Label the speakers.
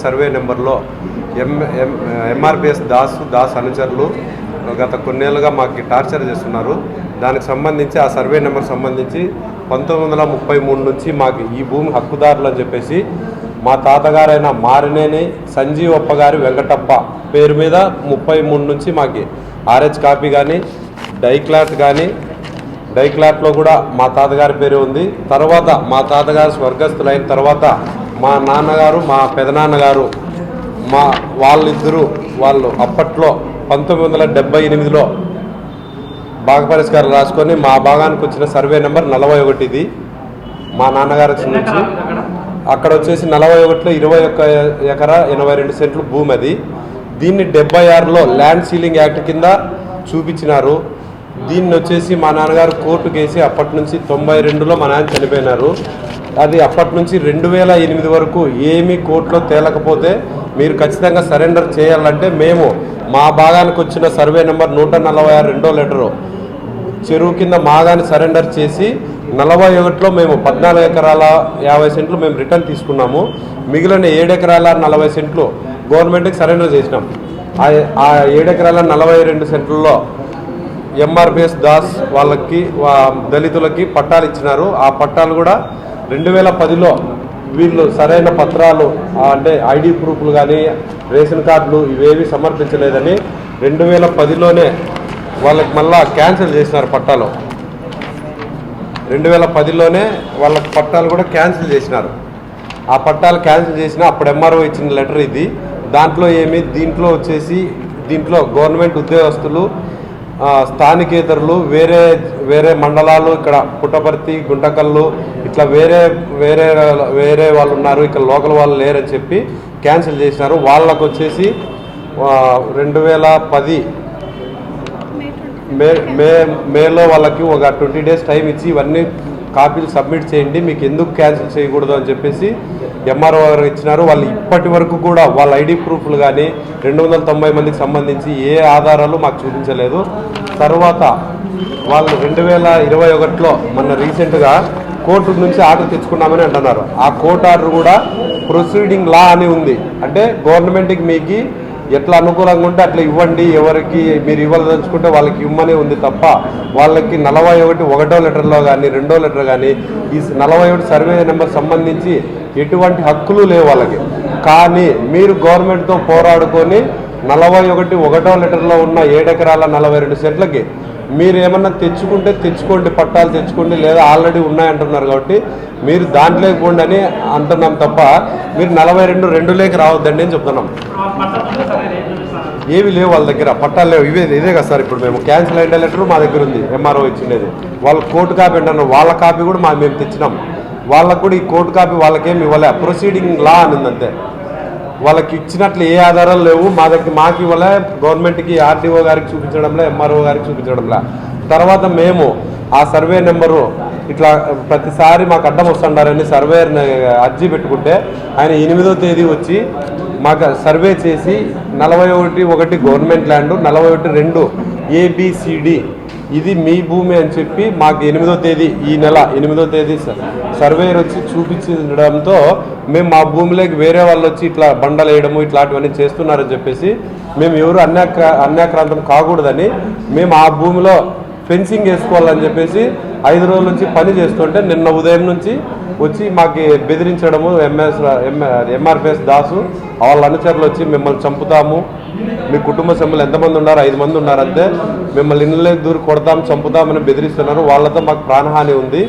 Speaker 1: Survey నెంబర్లో ఎంఆర్పిఎస్ దాస్ అనుచరులు గత కొన్నేళ్ళుగా మాకు టార్చర్ చేస్తున్నారు. దానికి సంబంధించి ఆ సర్వే నెంబర్ సంబంధించి 1933 నుంచి మాకు ఈ భూమి హక్కుదారులు అని చెప్పేసి మా తాతగారైన మారినేని సంజీవప్ప గారి వెంకటప్ప పేరు మీద 33 నుంచి మాకు ఆర్హెచ్ కాపీ కానీ డైక్లాట్లో కూడా మా తాతగారి పేరు ఉంది. తర్వాత మా తాతగారు స్వర్గస్థులైన తర్వాత మా నాన్నగారు మా పెదనాన్నగారు వాళ్ళు అప్పట్లో 1978లో భాగ పరిష్కారం రాసుకొని మా భాగానికి వచ్చిన సర్వే నెంబర్ 41 ఇది మా నాన్నగారు నుంచి. అక్కడ వచ్చేసి 41లో 21 ఎకరా 82 సెంట్లు భూమి అది. దీన్ని 76లో ల్యాండ్ సీలింగ్ యాక్ట్ కింద చూపించినారు. దీన్ని వచ్చేసి మా నాన్నగారు కోర్టుకు వేసి అప్పటి నుంచి 92లో మా నాన్న చనిపోయినారు. అది అప్పటి నుంచి 2008 వరకు ఏమీ కోర్టులో తేలకపోతే మీరు ఖచ్చితంగా సరెండర్ చేయాలంటే మేము మా భాగానికి వచ్చిన సర్వే నెంబర్ 146 రెండో లెటరు చెరువు కింద మాగాని సరెండర్ చేసి 41లో మేము 14 ఎకరాల 50 సెంట్లు మేము రిటర్న్ తీసుకున్నాము. మిగిలిన 7 ఎకరాల 40 సెంట్లు గవర్నమెంట్కి సరెండర్ చేసినాం. ఆ 7 ఎకరాల 42 సెంట్లలో ఎంఆర్పిఎస్ దాస్ వాళ్ళకి దళితులకి పట్టాలు ఇచ్చినారు. ఆ పట్టాలు కూడా 2010లో వీళ్ళు సరైన పత్రాలు అంటే ఐడి ప్రూఫ్లు కానీ రేషన్ కార్డులు ఇవేవి సమర్పించలేదని 2010లోనే వాళ్ళకి మళ్ళా క్యాన్సిల్ చేసినారు పట్టాలు. 2010లోనే వాళ్ళకి పట్టాలు కూడా క్యాన్సిల్ చేసినారు. ఆ పట్టాలు క్యాన్సిల్ చేసిన అప్పుడు ఎంఆర్ఓ ఇచ్చిన లెటర్ ఇది. దీంట్లో వచ్చేసి గవర్నమెంట్ ఉద్యోగస్తులు స్థానికేతరులు వేరే మండలాలు ఇక్కడ పుట్టపర్తి గుంటకల్లు ఇట్లా వేరే వాళ్ళు ఉన్నారు, ఇక్కడ లోకల్ వాళ్ళు లేరని చెప్పి క్యాన్సిల్ చేసినారు. వాళ్ళకు వచ్చేసి 2010 మేలో వాళ్ళకి ఒక 20 డేస్ టైం ఇచ్చి ఇవన్నీ కాపీలు సబ్మిట్ చేయండి, మీకు ఎందుకు క్యాన్సిల్ చేయకూడదు అని చెప్పేసి ఎంఆర్ఓ గారు ఇచ్చినారు. వాళ్ళు ఇప్పటి వరకు కూడా వాళ్ళ ఐడి ప్రూఫ్లు కానీ 290 మందికి సంబంధించి ఏ ఆధారాలు మాకు చూపించలేదు. తర్వాత వాళ్ళు 2021లో మొన్న రీసెంట్గా కోర్టు నుంచి ఆర్డర్ తెచ్చుకున్నామని అంటున్నారు. ఆ కోర్టు ఆర్డర్ కూడా ప్రొసీడింగ్ లా అని ఉంది. అంటే గవర్నమెంట్కి మీకు ఎట్లా అనుకూలంగా ఉంటే అట్లా ఇవ్వండి, ఎవరికి మీరు ఇవ్వదలుచుకుంటే వాళ్ళకి ఇవ్వమనే ఉంది తప్ప వాళ్ళకి 41 ఒకటో లెటర్లో కానీ రెండో లెటర్ కానీ ఈ 41 సర్వే నెంబర్ సంబంధించి ఎటువంటి హక్కులు లేవు వాళ్ళకి. కానీ మీరు గవర్నమెంట్తో పోరాడుకొని 41 ఒకటో లెటర్లో ఉన్న 7 ఎకరాల 42 సెంట్లకి మీరు ఏమన్నా తెచ్చుకోండి, పట్టాలు తెచ్చుకోండి, లేదా ఆల్రెడీ ఉన్నాయంటున్నారు కాబట్టి మీరు దాంట్లోకి పోండి అని అంటున్నాం తప్ప మీరు 42 రెండులోకి రావద్దండి అని చెప్తున్నాం. ఏవి లేవు వాళ్ళ దగ్గర, పట్టాలు లేవు. ఇదే కదా సార్ ఇప్పుడు మేము క్యాన్సిల్ అయిన లెటర్ మా దగ్గర ఉంది, ఎంఆర్ఓ ఇచ్చిండేది. వాళ్ళు కోర్టు కాపీ అంటున్నారు, వాళ్ళ కాపీ కూడా మేము తెచ్చినాం. వాళ్ళకు కూడా ఈ కోర్టు కాపీ వాళ్ళకేమి ఇవ్వలే, ప్రొసీడింగ్ లా అని అంతే. వాళ్ళకి ఇచ్చినట్లు ఏ ఆధారాలు లేవు మాకు ఇవ్వలే. గవర్నమెంట్కి ఆర్డీఓ గారికి చూపించడంలే, ఎంఆర్ఓ గారికి చూపించడంలే. తర్వాత మేము ఆ సర్వే నెంబరు ఇట్లా ప్రతిసారి మాకు అడ్డం వస్తుండారని సర్వేని అర్జీ పెట్టుకుంటే ఆయన 8వ తేదీ వచ్చి మాకు సర్వే చేసి 41 గవర్నమెంట్ ల్యాండ్, 41(2) ABCD ఇది మీ భూమి అని చెప్పి మాకు 8వ తేదీ ఈ నెల 8వ తేదీ సర్వేయర్ వచ్చి చూపించడంతో మేము మా భూమిలోకి వేరే వాళ్ళు వచ్చి ఇట్లా బండలు వేయడము ఇట్లాంటివన్నీ చేస్తున్నారని చెప్పేసి మేము ఎవరు అన్యాక్రాంతం కాకూడదని మేము ఆ భూమిలో ఫెన్సింగ్ వేసుకోవాలని చెప్పేసి 5 రోజుల నుంచి పని చేస్తుంటే నిన్న ఉదయం నుంచి వచ్చి మాకు బెదిరించడము ఎంఆర్పిఎస్ దాసు వాళ్ళ అనుచరులు వచ్చి మిమ్మల్ని చంపుతాము, మీ కుటుంబ సభ్యులు ఎంతమంది ఉన్నారు, 5 మంది ఉన్నారంటే మిమ్మల్ని ఇళ్ళకి దూరి కొడతాం చంపుతామని బెదిరిస్తున్నారు. వాళ్ళతో మాకు ప్రాణహాని ఉంది.